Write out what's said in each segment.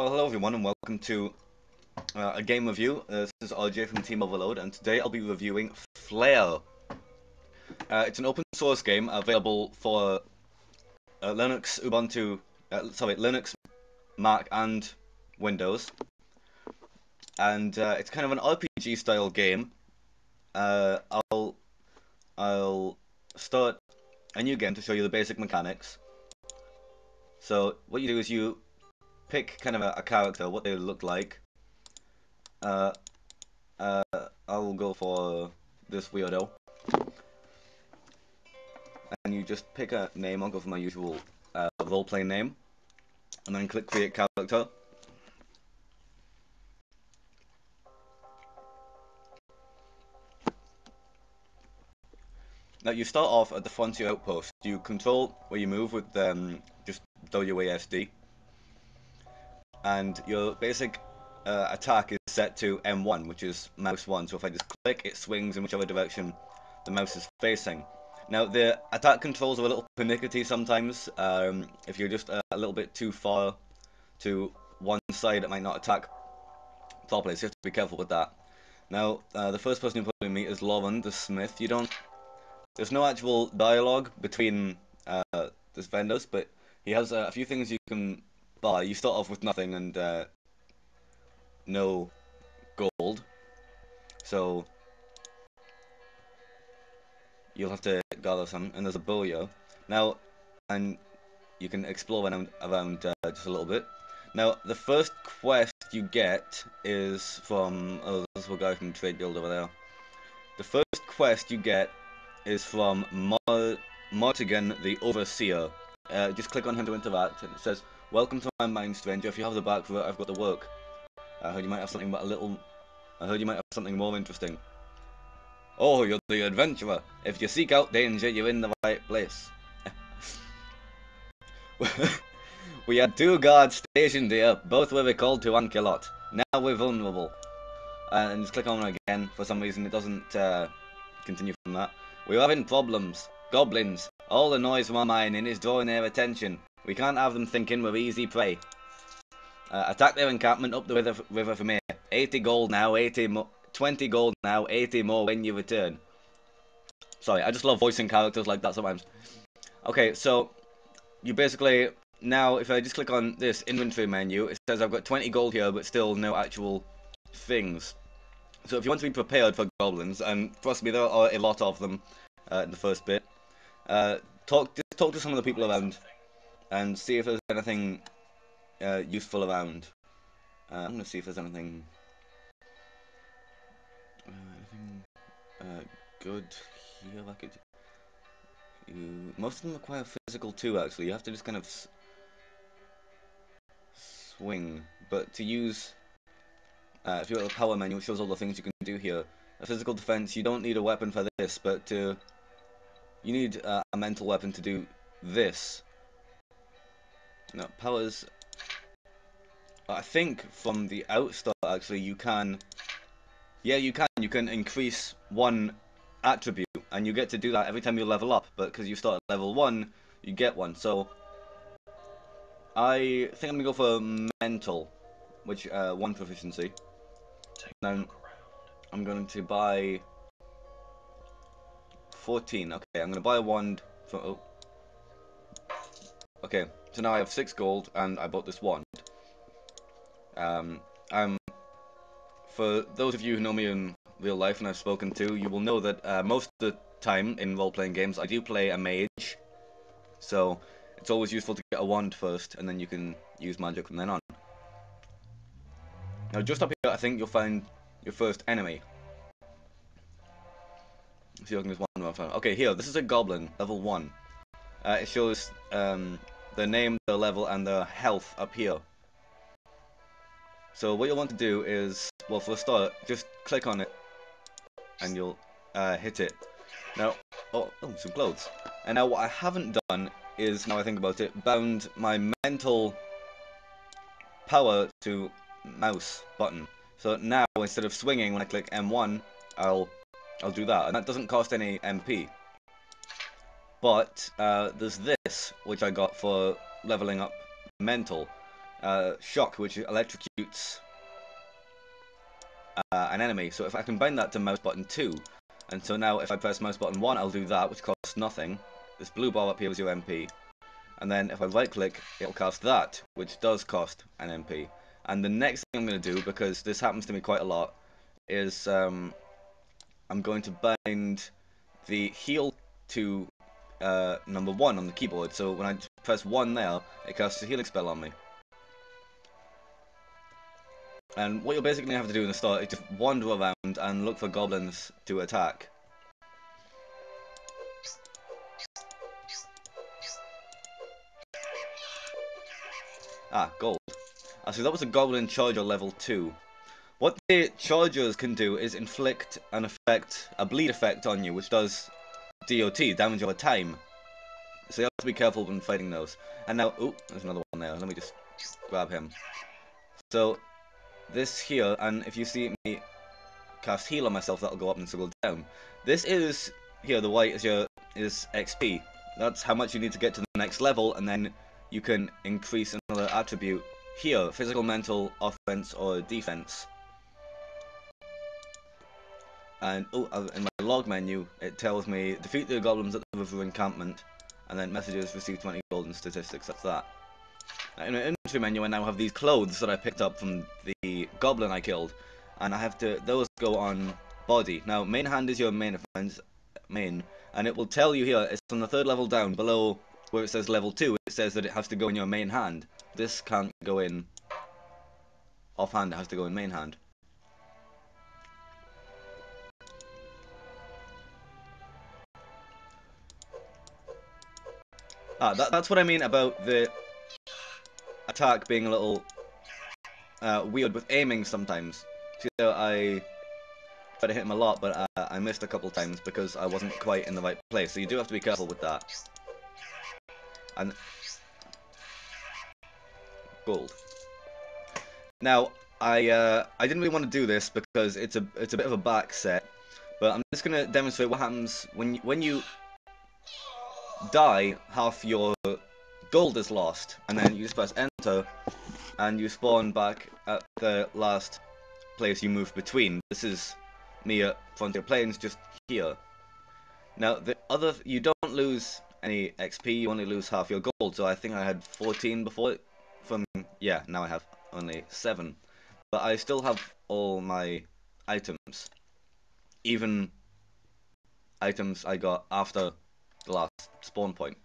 Well, hello everyone and welcome to a game review. This is RJ from Team Overload, and today I'll be reviewing Flare. It's an open source game available for Linux, Ubuntu, Linux, Mac, and Windows. And it's kind of an RPG style game. I'll start a new game to show you the basic mechanics. So what you do is you pick kind of a character, what they look like. I'll go for this weirdo. And you just pick a name. I'll go for my usual role-playing name. And then click Create Character. Now you start off at the frontier outpost. You control where you move with just WASD. And your basic attack is set to M1, which is mouse 1. So if I just click, it swings in whichever direction the mouse is facing. Now the attack controls are a little pernickety sometimes. If you're just a little bit too far to one side, it might not attack properly, so you have to be careful with that. Now the first person you probably meet is Lauren, the smith. There's no actual dialogue between these vendors, but he has a few things you can buy. You start off with nothing and no gold, so you'll have to gather some. And there's a bow here. Now, and you can explore around just a little bit. Now, the first quest you get is from this is a guy from the Trade Guild over there. The first quest you get is from Martigan the Overseer. Just click on him to interact, and it says, "Welcome to my mine, stranger. If you have the back for it, I've got the work. I heard you might have something more interesting." "Oh, you're the adventurer. If you seek out danger, you're in the right place." "We had 2 guards stationed here. Both were recalled to Ankylot. Now we're vulnerable." And just click on it again. For some reason, it doesn't continue from that. "We're having problems. Goblins. All the noise from our mining is drawing their attention. We can't have them thinking we're easy prey. Attack their encampment up the river from here. 80 gold now, 20 gold now, 80 more when you return." Sorry, I just love voicing characters like that sometimes. Okay, so you basically, now if I just click on this inventory menu, it says I've got 20 gold here, but still no actual things. So if you want to be prepared for goblins, and trust me, there are a lot of them in the first bit, talk to some of the people around and see if there's anything useful around. I'm gonna see if there's anything good here. Like most of them require physical too. Actually, you have to just kind of swing. But to use, if you're at the power menu, it shows all the things you can do here. A physical defense, you don't need a weapon for this, but you need a mental weapon to do this. Now, powers. I think from the outstart, actually, you can. Yeah, you can. You can increase one attribute, and you get to do that every time you level up. But because you start at level 1, you get one. So I think I'm gonna go for mental, which 1 proficiency. Now I'm going to buy 14. Okay, I'm gonna buy a wand for. Oh. Okay, so now I have 6 gold, and I bought this wand. For those of you who know me in real life and I've spoken to, you will know that most of the time in role-playing games I do play a mage, so it's always useful to get a wand first, and then you can use magic from then on. Now just up here I think you'll find your first enemy. Let's see if I can just one more time. Okay, here, this is a goblin, level 1. It shows their name, their level, and their health up here. So what you'll want to do is, well, for a start, just click on it, and you'll hit it. Now, oh, some clothes. And now what I haven't done is, now I think about it, bound my mental power to mouse button. So now, instead of swinging when I click M1, I'll do that, and that doesn't cost any MP. But there's this, which I got for leveling up mental. shock, which electrocutes an enemy. So if I combine that to mouse button 2, and so now if I press mouse button 1, I'll do that, which costs nothing. This blue bar up here is your MP. And then if I right click, it'll cast that, which does cost an MP. And the next thing I'm going to do, because this happens to me quite a lot, is I'm going to bind the heal to number 1 on the keyboard. So when I press 1 there, it casts a healing spell on me. And what you'll basically have to do in the start is just wander around and look for goblins to attack. Ah, gold. So that was a goblin charger level 2. What the chargers can do is inflict an effect, a bleed effect on you, which does DOT, damage over time. So you have to be careful when fighting those. And now, ooh, there's another one there. Let me just grab him. So this here, and if you see me cast heal on myself, that'll go up and so go down. This is here. The white is XP. That's how much you need to get to the next level, and then you can increase another attribute here: physical, mental, offense, or defense. And oh, in my log menu, it tells me defeat the goblins at the river encampment, and then messages receive 20 gold and statistics. That's that. Now, in my inventory menu, I now have these clothes that I picked up from the goblin I killed, and I have to those go on body. Now, main hand is your main offense, and it will tell you here. It's on the 3rd level down below where it says level 2. It says that it has to go in your main hand. This can't go in offhand. It has to go in main hand. That's what I mean about the attack being a little weird with aiming sometimes. So I tried to hit him a lot, but I missed a couple times because I wasn't quite in the right place. So you do have to be careful with that. And gold. Now I didn't really want to do this because it's a bit of a back set, but I'm just gonna demonstrate what happens when you die. Half your gold is lost, and then you just press enter, and you spawn back at the last place you moved between. This is me at Frontier Plains, just here. Now you don't lose any XP, you only lose half your gold. So I think I had 14 before. Now I have only 7, but I still have all my items, even items I got after the last spawn point.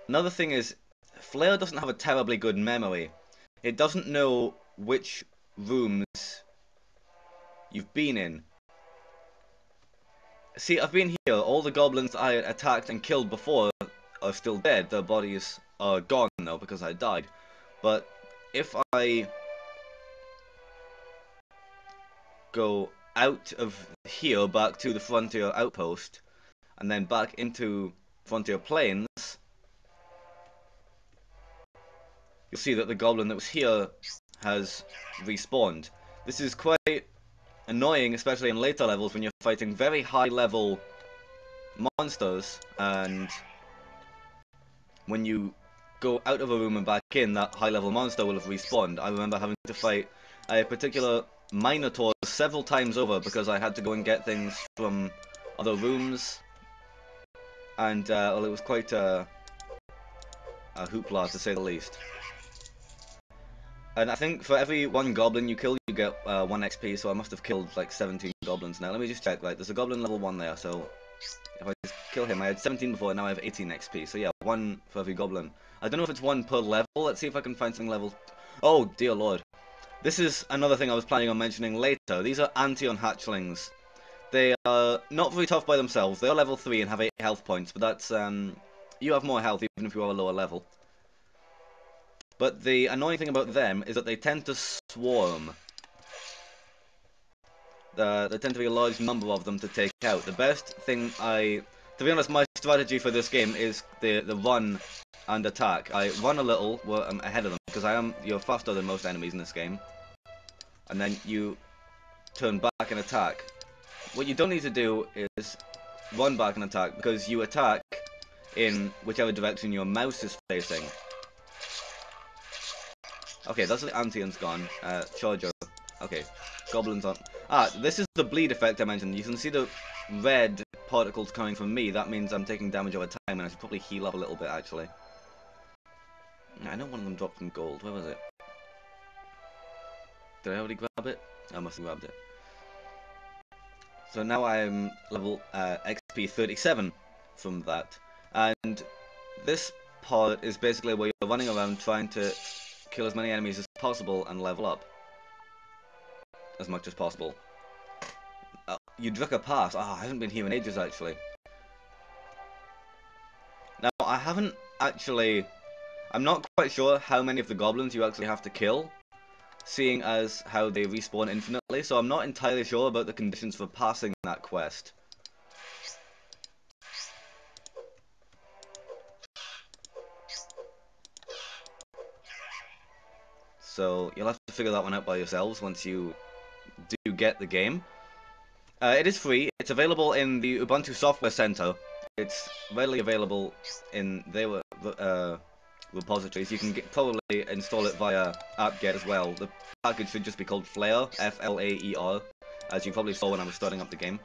Another thing is, Flare doesn't have a terribly good memory. It doesn't know which rooms you've been in. See, I've been here. All the goblins I attacked and killed before are still dead. Their bodies are gone now because I died. But if I go out of here back to the Frontier Outpost, and then back into Frontier Plains, you'll see that the goblin that was here has respawned. This is quite annoying, especially in later levels when you're fighting very high level monsters, and when you go out of a room and back in, that high level monster will have respawned. I remember having to fight a particular Minotaur several times over because I had to go and get things from other rooms, and well, it was quite a hoopla to say the least. And I think for every 1 goblin you kill, you get 1 XP, so I must have killed like 17 goblins now. Let me just check. Right, there's a goblin level 1 there, so if I just kill him, I had 17 before, now I have 18 XP. So yeah, 1 for every goblin. I don't know if it's 1 per level. Let's see if I can find something level... Oh, dear lord. This is another thing I was planning on mentioning later. These are Antion hatchlings. They are not very tough by themselves. They are level 3 and have 8 health points, but that's... you have more health even if you are a lower level. But the annoying thing about them is that they tend to swarm. There tend to be a large number of them to take out. The best thing to be honest, my strategy for this game is the run and attack. I run a little where I'm ahead of them, because you're faster than most enemies in this game. And then you turn back and attack. What you don't need to do is run back and attack, because you attack in whichever direction your mouse is facing. Okay, that's the Antion's gone. Chojo. Okay, goblins on. Ah, this is the bleed effect I mentioned. You can see the red particles coming from me. That means I'm taking damage over time, and I should probably heal up a little bit, actually. I know one of them dropped from gold. Where was it? Did I already grab it? I must have grabbed it. So now I'm level XP 37 from that. And this part is basically where you're running around trying to kill as many enemies as possible and level up as much as possible. You Drucker Pass. Ah, I haven't been here in ages, actually. Now, I haven't actually... I'm not quite sure how many of the goblins you actually have to kill, seeing as how they respawn infinitely, so I'm not entirely sure about the conditions for passing that quest. So you'll have to figure that one out by yourselves once you do get the game. It is free. It's available in the Ubuntu Software Center. It's readily available in their repositories. You can probably install it via apt-get as well. The package should just be called Flair, F-L-A-E-R, as you probably saw when I was starting up the game.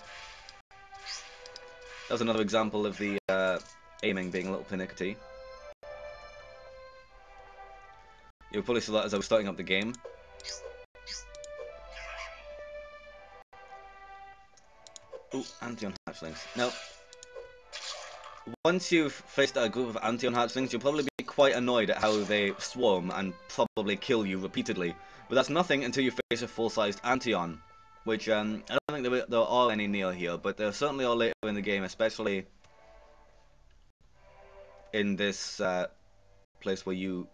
That was another example of the aiming being a little pernickety. You probably saw that as I was starting up the game. Ooh, Antion hatchlings. Now, once you've faced a group of Antion hatchlings, you'll probably be quite annoyed at how they swarm and probably kill you repeatedly. But that's nothing until you face a full-sized Antion, which I don't think there are any near here, but there certainly are later in the game, especially in this place where you...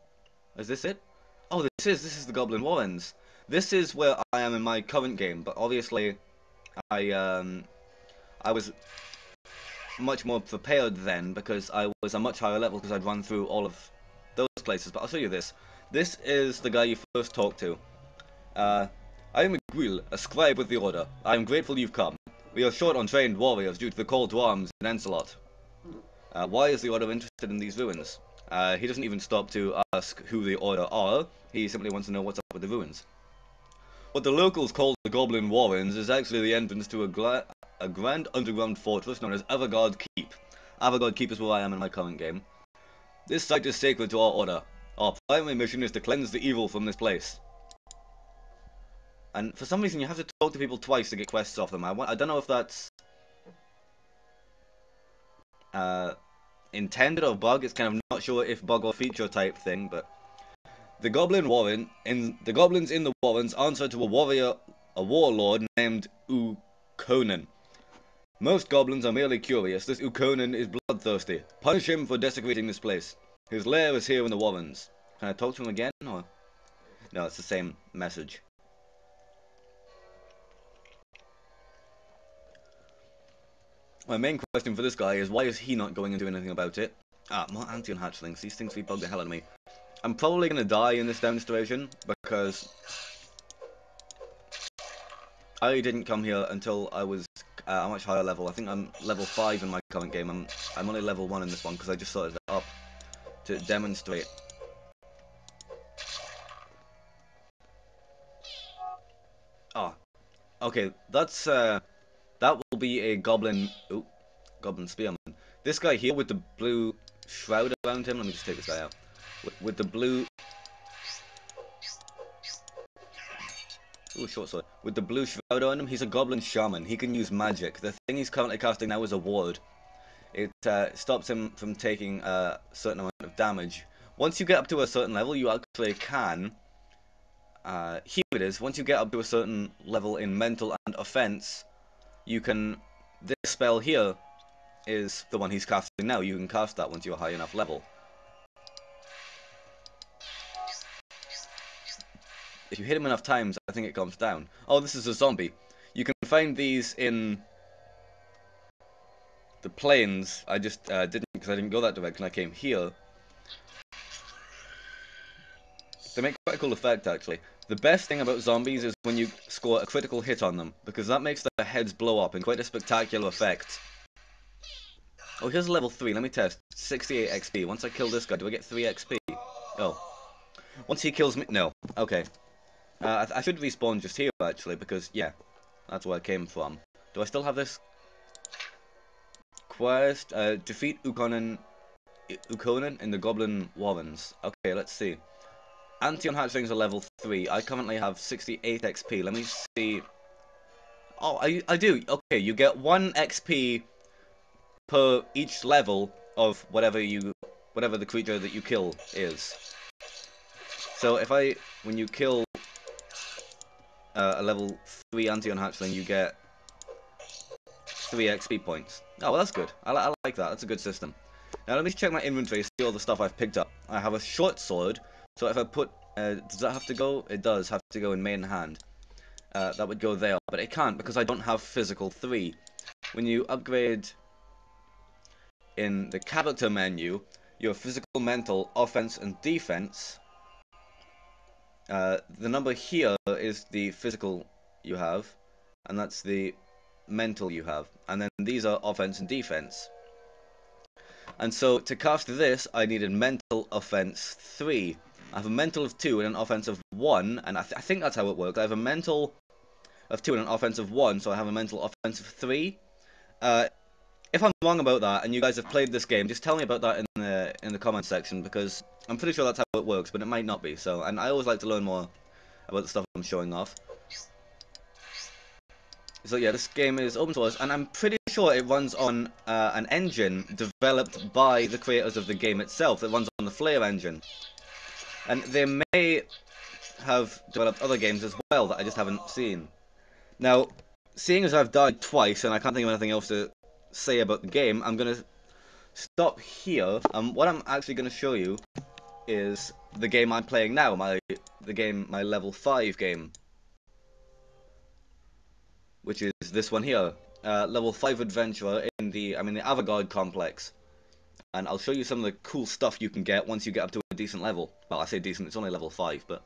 Is this it? Oh, this is the Goblin Warrens. This is where I am in my current game, but obviously I was much more prepared then because I was a much higher level because I'd run through all of those places. But I'll show you this. This is the guy you first talk to. I am Miguel, a scribe with the Order. I am grateful you've come. We are short on trained warriors due to the call to arms in Encelot. Why is the Order interested in these ruins? He doesn't even stop to ask who the Order are. He simply wants to know what's up with the ruins. What the locals call the Goblin Warrens is actually the entrance to a grand underground fortress known as Everguard Keep. Everguard Keep is where I am in my current game. This site is sacred to our Order. Our primary mission is to cleanse the evil from this place. And for some reason you have to talk to people twice to get quests off them. I don't know if that's intended or bug. It's kind of not sure if bug or feature type thing, but the Goblins in the Warrens answer to a warlord named Ukonin. Most goblins are merely curious. This Ukonin is bloodthirsty. Punish him for desecrating this place. His lair is here in the Warrens. Can I talk to him again, or...? No, it's the same message. My main question for this guy is, why is he not going and doing anything about it? Ah, more Antion hatchlings. These things bug the hell out of me. I'm probably going to die in this demonstration, because I didn't come here until I was a much higher level. I think I'm level 5 in my current game. I'm only level 1 in this one, because I just started it up to demonstrate. Ah, okay, that's, that will be a goblin... Ooh, goblin spearman. This guy here with the blue shroud around him, let me just take this guy out. With the blue... Ooh, short sword. With the blue shroud on him, he's a goblin shaman. He can use magic. The thing he's currently casting now is a ward. It stops him from taking a certain amount of damage. Once you get up to a certain level, you actually can... here it is. Once you get up to a certain level in mental and offense, you can... This spell here is the one he's casting now. You can cast that once you're a high enough level. If you hit him enough times, I think it calms down. Oh, this is a zombie. You can find these in the plains. I just didn't, because I didn't go that direction. I came here. They make quite a cool effect, actually. The best thing about zombies is when you score a critical hit on them, because that makes their heads blow up in quite a spectacular effect. Oh, here's level 3. Let me test. 68 XP. Once I kill this guy, do I get 3 XP? Oh. Once he kills me... No. Okay. I should respawn just here, actually, because, yeah, that's where I came from. Do I still have this quest? Defeat Ukonin in the Goblin Warrens. Okay, let's see. Antion hatchlings are level 3. I currently have 68 XP. Let me see. Oh, I do. Okay, you get 1 XP per each level of whatever the creature that you kill is. So when you kill a level 3 Antion hatchling, you get 3 XP points. Oh, well, that's good. I like that. That's a good system. Now let me check my inventory, see all the stuff I've picked up. I have a short sword, so if I put... does that have to go? It does have to go in main hand. That would go there, but it can't because I don't have physical 3. When you upgrade in the character menu, your physical, mental, offense, and defense, the number here is the physical you have, and that's the mental you have, and then these are offense and defense. And so to cast this, I needed mental offense 3. I have a mental of 2 and an offense of 1, and I think that's how it works. I have a mental of 2 and an offense of 1, so I have a mental offense of 3. If I'm wrong about that, and you guys have played this game, just tell me about that in the comment section, because I'm pretty sure that's how it works, but it might not be. So, and I always like to learn more about the stuff I'm showing off. So yeah, this game is open source, and I'm pretty sure it runs on an engine developed by the creators of the game itself. It runs on the Flare engine. And they may have developed other games as well that I just haven't seen. Now, seeing as I've died twice, and I can't think of anything else to say about the game, I'm going to stop here. What I'm actually going to show you is the game I'm playing now, my level 5 game, which is this one here, level 5 adventurer in the Avantgarde complex, and I'll show you some of the cool stuff you can get once you get up to a decent level. Well, I say decent, it's only level 5, but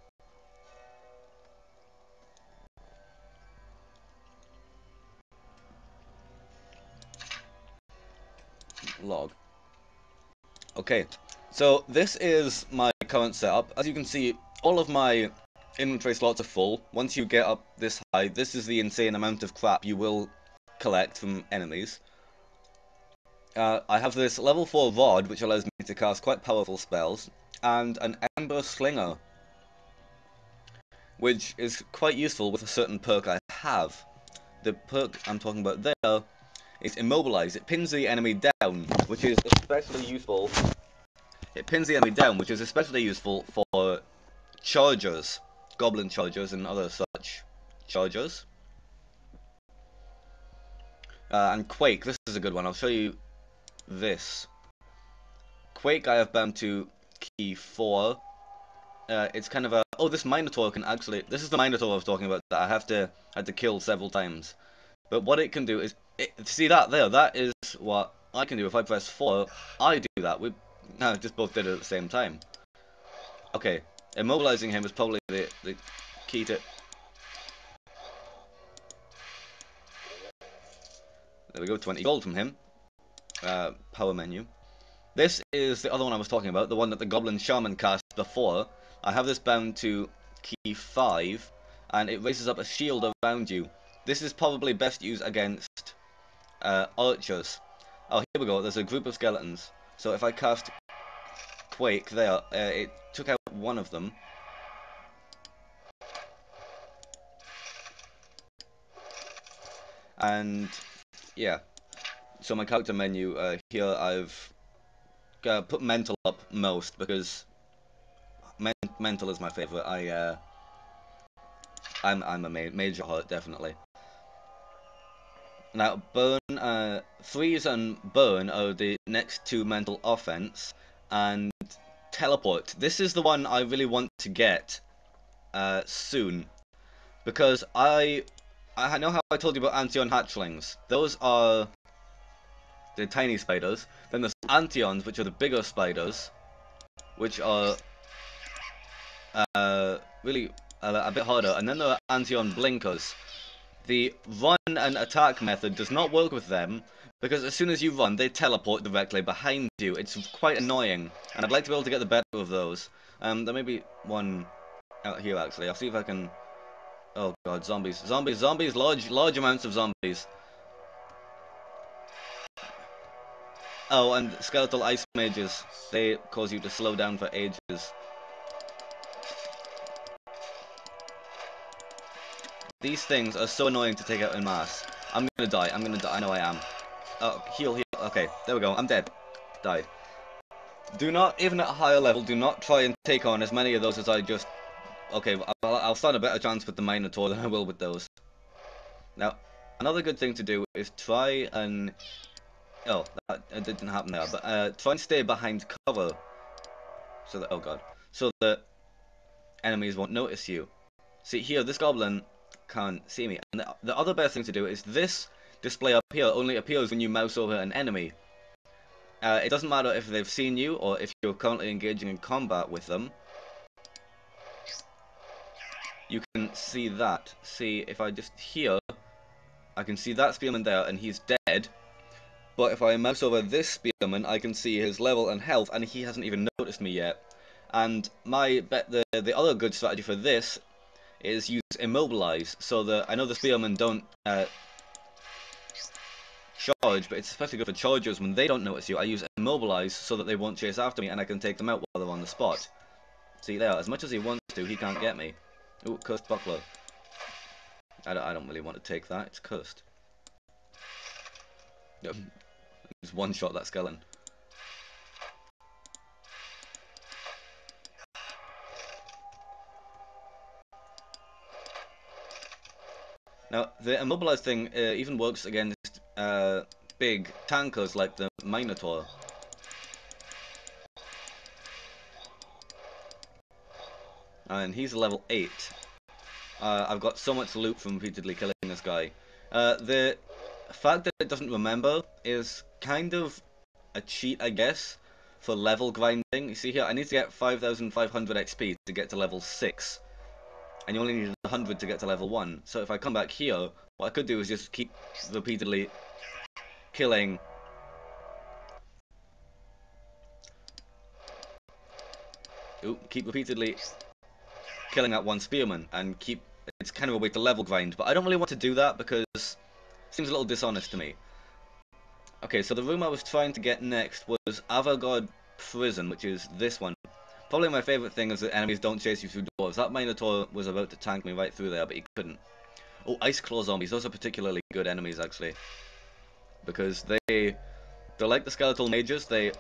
log. Okay, so this is my current setup. As you can see, all of my inventory slots are full. Once you get up this high, this is the insane amount of crap you will collect from enemies. I have this level 4 rod, which allows me to cast quite powerful spells, and an Ember Slinger, which is quite useful with a certain perk I have. The perk I'm talking about there is Immobilize. It pins the enemy down, which is especially useful. It pins the enemy down, which is especially useful for chargers, goblin chargers, and other such chargers. And Quake, this is a good one. I'll show you this. Quake I have bound to key 4. It's kind of a... Oh, this Minotaur can actually... This is the Minotaur I was talking about that I had to kill several times. But what it can do is... see that there? That is what I can do. If I press 4, I do that. We just both did it at the same time. Okay, immobilizing him is probably the key to... There we go, 20 gold from him. Power menu. This is the other one I was talking about, the one that the Goblin Shaman cast before. I have this bound to key 5, and it raises up a shield around you. This is probably best used against archers. Oh, here we go, there's a group of skeletons. So if I cast Quake there, it took out one of them. And, yeah. So my character menu, here I've put mental up most, because mental is my favourite. I'm a major heart, definitely. Now, burn, freeze and burn are the next two mental offense, and teleport. This is the one I really want to get soon, because I know how I told you about Antion hatchlings. Those are the tiny spiders. Then there's Antions, which are the bigger spiders, which are really a bit harder. And then there are Antion blinkers. the run and attack method does not work with them, because as soon as you run, they teleport directly behind you. It's quite annoying, and I'd like to be able to get the better of those. There may be one out here, actually. I'll see if I can... Oh god, zombies. Zombies, zombies, large amounts of zombies. Oh, and skeletal ice mages. They cause you to slow down for ages. These things are so annoying to take out en masse. I'm gonna die, I know I am. Oh, heal, heal. Okay, there we go, I'm dead. Died. Do not, even at a higher level, do not try and take on as many of those as I just... Okay, I'll stand a better chance with the Minotaur than I will with those. Now, another good thing to do is try and... Oh, that didn't happen there, but try and stay behind cover. So that, oh god. So that enemies won't notice you. See here, this goblin can't see me. And the other best thing to do is this display up here only appears when you mouse over an enemy. It doesn't matter if they've seen you or if you're currently engaging in combat with them. You can see that. See, if I just here, I can see that spearman there and he's dead. But if I mouse over this spearman, I can see his level and health and he hasn't even noticed me yet. And the other good strategy for this is use immobilize, so that I know the spearmen don't charge, but it's especially good for chargers when they don't notice you. I use immobilize so that they won't chase after me and I can take them out while they're on the spot. See there, as much as he wants to, he can't get me. Ooh, cursed buckler. I don't really want to take that, it's cursed. Just one shot that skeleton. Now, the immobilize thing even works against big tankers like the Minotaur. And he's level 8. I've got so much loot from repeatedly killing this guy. The fact that it doesn't remember is kind of a cheat, I guess, for level grinding. You see here, I need to get 5,500 XP to get to level 6. And you only need 100 to get to level 1. So if I come back here, what I could do is just keep repeatedly killing... keep repeatedly killing that one spearman, and keep... It's kind of a way to level grind, but I don't really want to do that because it seems a little dishonest to me. Okay, so the room I was trying to get next was Avagod Prison, which is this one. Probably my favourite thing is that enemies don't chase you through doors. That Minotaur was about to tank me right through there, but he couldn't. Oh, Ice Claw zombies. Those are particularly good enemies, actually. Because they're like the skeletal mages. They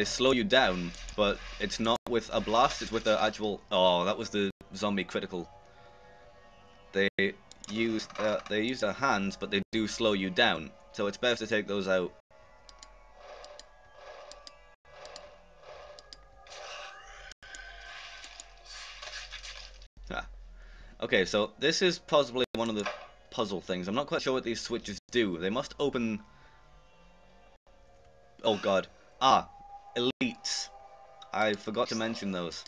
slow you down, but it's not with a blast, it's with the actual... Oh, that was the zombie critical. They use their hands, but they do slow you down. So it's best to take those out. Ah. Okay, so this is possibly one of the puzzle things. I'm not quite sure what these switches do. They must open... Oh god. Ah, elites. I forgot to mention those.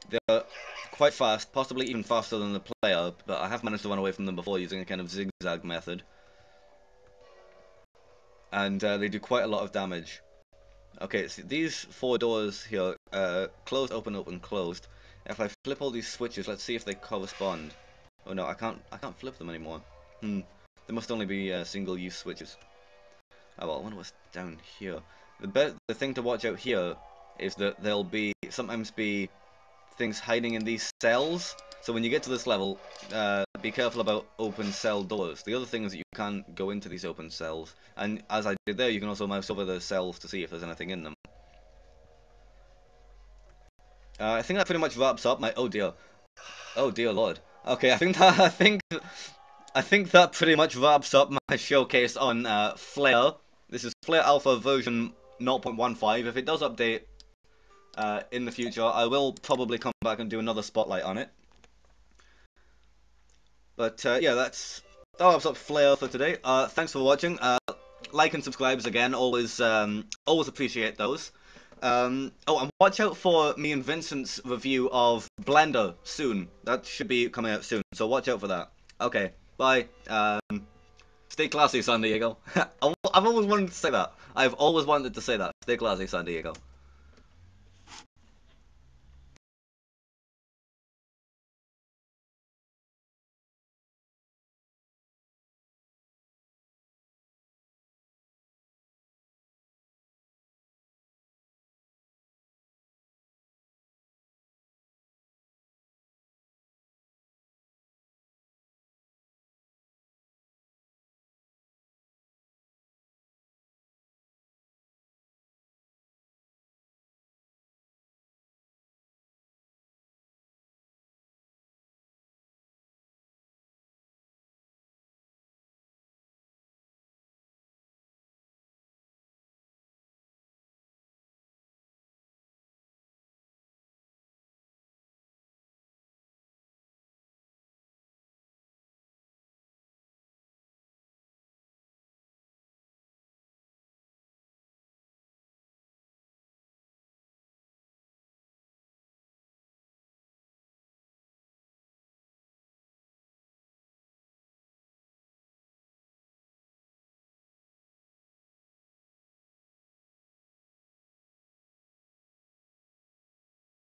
They're quite fast, possibly even faster than the player, but I have managed to run away from them before using a kind of zigzag method. And they do quite a lot of damage. Okay, so these 4 doors here, closed, open, open, closed. If I flip all these switches, let's see if they correspond. Oh no, I can't flip them anymore. They must only be single-use switches. Oh well, I wonder what's down here. The thing to watch out here is that there'll sometimes be things hiding in these cells. So when you get to this level, be careful about open cell doors. The other thing is that you can't go into these open cells. And as I did there, you can also mouse over the cells to see if there's anything in them. I think that pretty much wraps up my... Oh dear lord. Okay, I think that pretty much wraps up my showcase on Flare. This is Flare Alpha version 0.15. If it does update in the future, I will probably come back and do another spotlight on it. But yeah, that wraps up Flare for today. Thanks for watching. like and subscribes again. Always always appreciate those. Oh, and watch out for me and Vincent's review of Blender soon. That should be coming out soon, so watch out for that. Okay, bye. Stay classy, San Diego. I've always wanted to say that. I've always wanted to say that. Stay classy, San Diego.